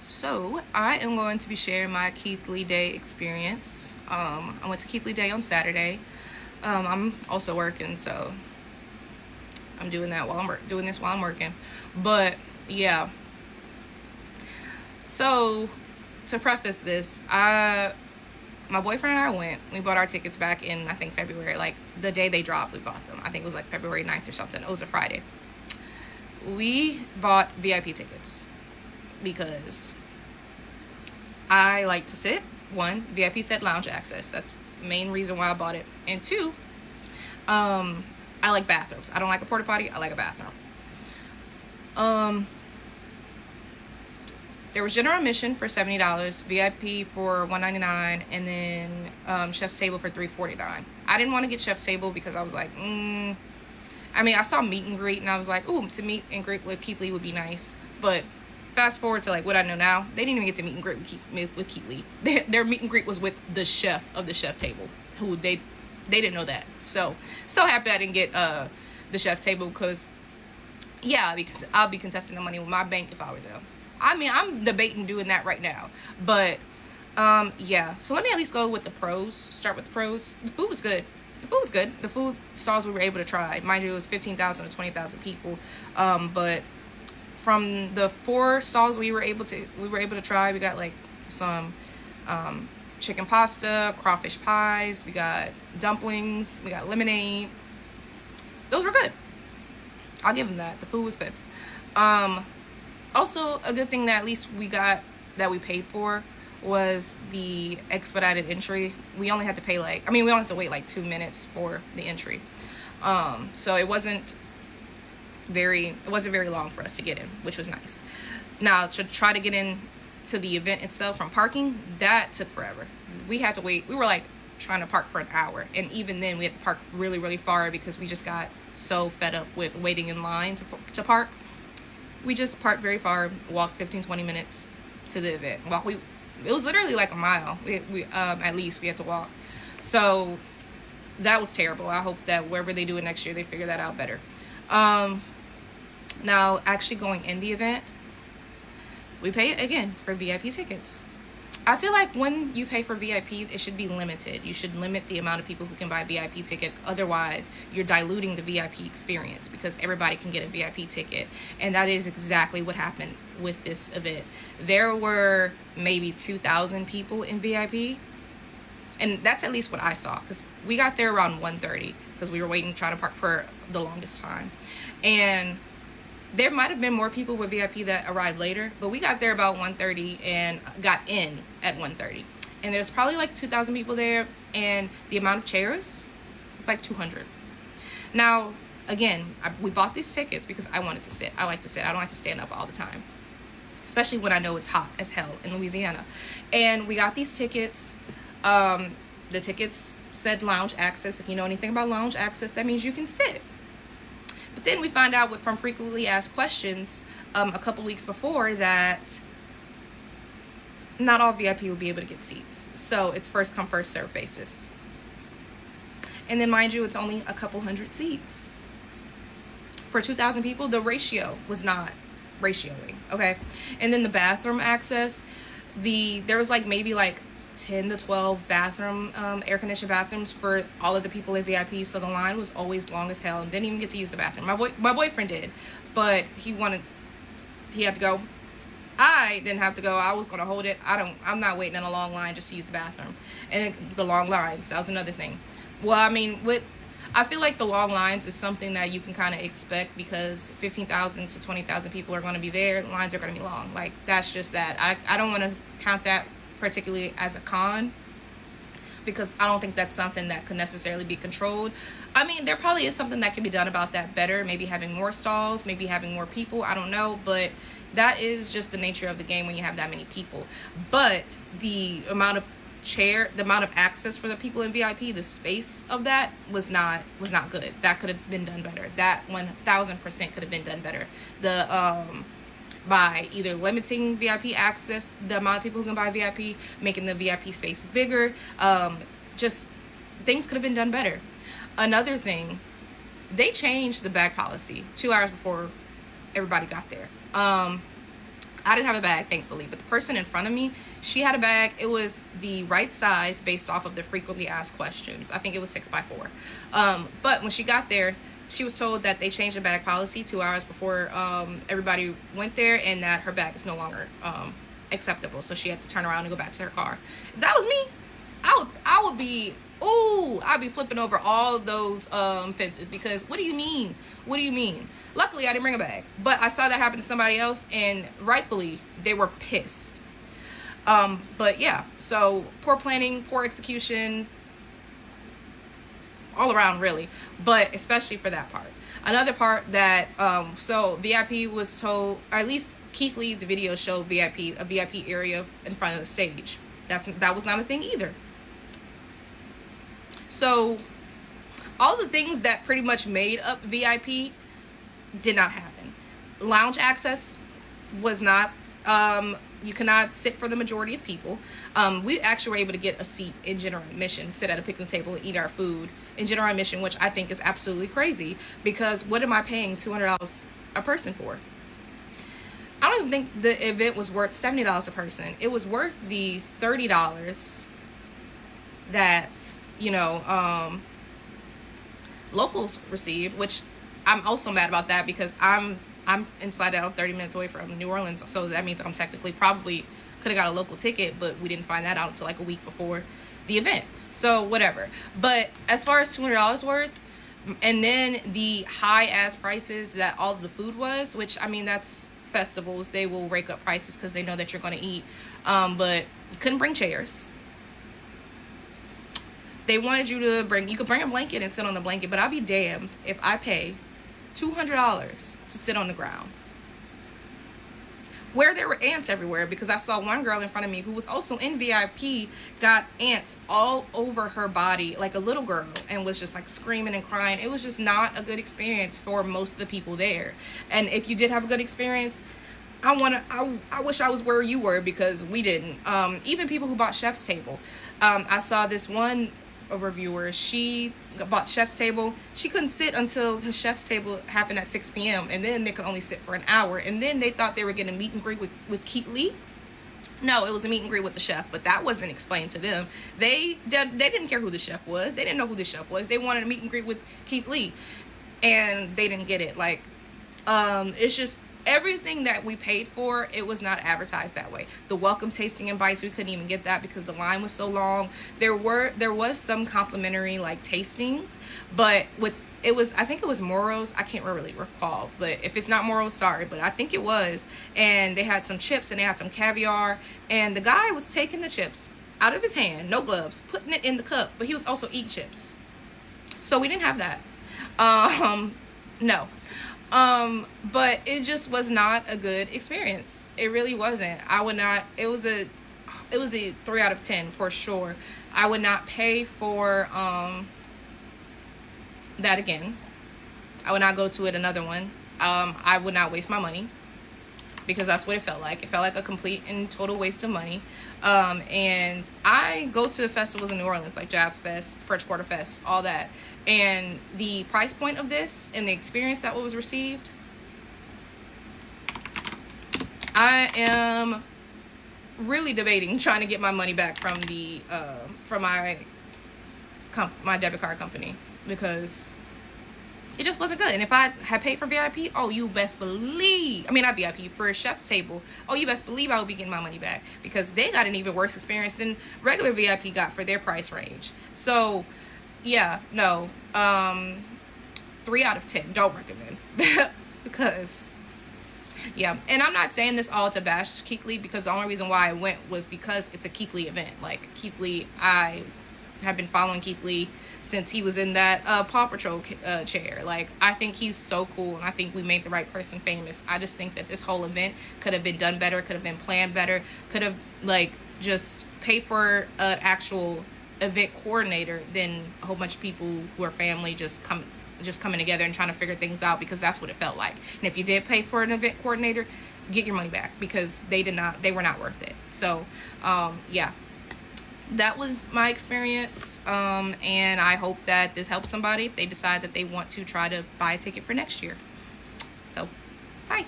So I am going to be sharing my Keith Lee Day experience. I went to Keith Lee Day on Saturday. I'm also working, so I'm doing that while doing this while I'm working. But yeah. So to preface this, my boyfriend and I went. We bought our tickets back in, I think, February. Like the day they dropped, we bought them. I think it was like February 9th or something. It was a Friday. We bought VIP tickets because I like to sit. One, VIP said lounge access. That's the main reason why I bought it. And two, I like bathrooms. I don't like a porta potty. I like a bathroom. There was general admission for $70, VIP for $199, and then chef's table for $349. I didn't want to get chef's table because I was like, I mean, I saw meet and greet, and I was like, ooh, to meet and greet with Keith Lee would be nice. But fast forward to like what I know now, they didn't even get to meet and greet with Keith Lee. Their meet and greet was with the chef of the chef table, who they didn't know that. So happy I didn't get the chef's table because yeah, I'll be contesting the money with my bank if I were them. I mean, I'm debating doing that right now, but yeah. So let me at least go with the pros. Start with the pros. The food was good. The food stalls we were able to try, mind you, it was 15,000 to 20,000 people. But from the 4 stalls we were able to try, we got like some chicken pasta, crawfish pies, we got dumplings, we got lemonade. Those were good. I'll give them that. The food was good. Also, a good thing that at least we got that we paid for was the expedited entry. We only had to pay we only had to wait like 2 minutes for the entry. So it wasn't very long for us to get in, which was nice. Now, to try to get in to the event itself from parking, that took forever. We had to wait. We were like trying to park for an hour, and even then we had to park really, really far because we just got so fed up with waiting in line to park. We just parked very far, walked 15-20 minutes to the event. It was literally like a mile. We at least we had to walk. So that was terrible. I hope that wherever they do it next year, they figure that out better. Now, actually going in the event, we pay again for VIP tickets. I feel like when you pay for VIP, it should be limited. You should limit the amount of people who can buy a VIP ticket. Otherwise, you're diluting the VIP experience because everybody can get a VIP ticket. And that is exactly what happened with this event. There were maybe 2,000 people in VIP. And that's at least what I saw because we got there around 1:30 because we were waiting, trying to park for the longest time. And there might have been more people with VIP that arrived later, but we got there about 1:30 and got in at 1:30. And there's probably like 2,000 people there, and the amount of chairs was like 200. Now, again, we bought these tickets because I wanted to sit. I like to sit. I don't like to stand up all the time, especially when I know it's hot as hell in Louisiana. And we got these tickets. The tickets said lounge access. If you know anything about lounge access, that means you can sit. But then we find out from frequently asked questions a couple weeks before that not all VIP will be able to get seats. So it's first come, first serve basis. And then mind you, it's only a couple hundred seats. For 2,000 people, the ratio was not ratioing, okay? And then the bathroom access, there was maybe 10 to 12 bathroom air-conditioned bathrooms for all of the people in VIP, so the line was always long as hell and didn't even get to use the bathroom. My boyfriend did, but he had to go. I didn't have to go. I was going to hold it. I'm not waiting in a long line just to use the bathroom. And the long lines, that was another thing. Well, I mean, I feel like the long lines is something that you can kind of expect because 15,000 to 20,000 people are going to be there. Lines are going to be long. That's just that. I don't want to count that particularly as a con because I don't think that's something that could necessarily be controlled. I mean, there probably is something that can be done about that better, maybe having more stalls, maybe having more people, I don't know, but that is just the nature of the game when you have that many people. But the amount of access for the people in VIP, the space of that was not good. That could have been done better. That 1,000% could have been done better. By either limiting VIP access, the amount of people who can buy VIP, making the VIP space bigger, just things could have been done better. Another thing, they changed the bag policy 2 hours before everybody got there. I didn't have a bag, thankfully, but the person in front of me, she had a bag. It was the right size based off of the frequently asked questions. I think it was 6x4. But when she got there, she was told that they changed the bag policy 2 hours before everybody went there, and that her bag is no longer acceptable. So she had to turn around and go back to her car. If that was me, I would be, I'd be flipping over all of those fences, because what do you mean? What do you mean? Luckily, I didn't bring a bag, but I saw that happen to somebody else, and rightfully, they were pissed. But yeah, so poor planning, poor execution, all around really, but especially for that part. Another part that, so VIP was told, at least Keith Lee's video showed a VIP area in front of the stage. That was not a thing either. So all the things that pretty much made up VIP did not happen. Lounge access was not, you cannot sit for the majority of people. We actually were able to get a seat in general admission, sit at a picnic table and eat our food in general admission, which I think is absolutely crazy, because what am I paying $200 a person for? I don't even think the event was worth $70 a person. It was worth the $30 that, locals received, which I'm also mad about that, because I'm inside out 30 minutes away from New Orleans, so that means I'm technically probably could have got a local ticket, but we didn't find that out until like a week before the event. So whatever. But as far as $200 worth, and then the high ass prices that all of the food was, which I mean, that's festivals, they will rake up prices because they know that you're going to eat. But you couldn't bring chairs. They wanted you to you could bring a blanket and sit on the blanket, but I'll be damned if I pay $200 to sit on the ground, where there were ants everywhere, because I saw one girl in front of me who was also in VIP got ants all over her body like a little girl, and was just like screaming and crying. It was just not a good experience for most of the people there. And if you did have a good experience, I wish I was where you were, because we didn't. Even people who bought Chef's Table, I saw this one reviewer, she bought Chef's Table. She couldn't sit until the Chef's Table happened at 6 p.m. and then they could only sit for an hour, and then they thought they were getting a meet and greet with Keith Lee. No, it was a meet and greet with the chef, but that wasn't explained to them. They didn't care who the chef was. They didn't know who the chef was. They wanted a meet and greet with Keith Lee, and they didn't get it. Like, it's just everything that we paid for, it was not advertised that way. The welcome tasting and bites, we couldn't even get that because the line was so long. There was some complimentary like tastings, but I think it was Moro's. I can't really recall, but if it's not Moro's, sorry, but I think it was. And they had some chips and they had some caviar, and the guy was taking the chips out of his hand, no gloves, putting it in the cup, but he was also eating chips. So we didn't have that. No. But it just was not a good experience. It really wasn't. It was a 3 out of 10 for sure. I would not pay for, that again. I would not go to it another one. I would not waste my money, because that's what it felt like. It felt like a complete and total waste of money. And I go to festivals in New Orleans, like Jazz Fest, French Quarter Fest, all that. And the price point of this and the experience that was received, I am really debating trying to get my money back from the from my debit card company, because it just wasn't good. And if I had paid for VIP, oh, you best believe, I mean, not VIP, for a Chef's Table, oh, you best believe I would be getting my money back, because they got an even worse experience than regular VIP got for their price range. So yeah, no, 3 out of 10, don't recommend. Because yeah, and I'm not saying this all to bash Keith Lee, because the only reason why I went was because it's a Keith Lee event. Like, Keith Lee, I have been following Keith Lee since he was in that Paw Patrol chair. Like, I think he's so cool, and I think we made the right person famous. I just think that this whole event could have been done better, could have been planned better, could have, like, just paid for an actual event coordinator than a whole bunch of people who are family just coming together and trying to figure things out, because that's what it felt like. And if you did pay for an event coordinator, get your money back, because they were not worth it. So yeah, that was my experience, and I hope that this helps somebody if they decide that they want to try to buy a ticket for next year. So bye.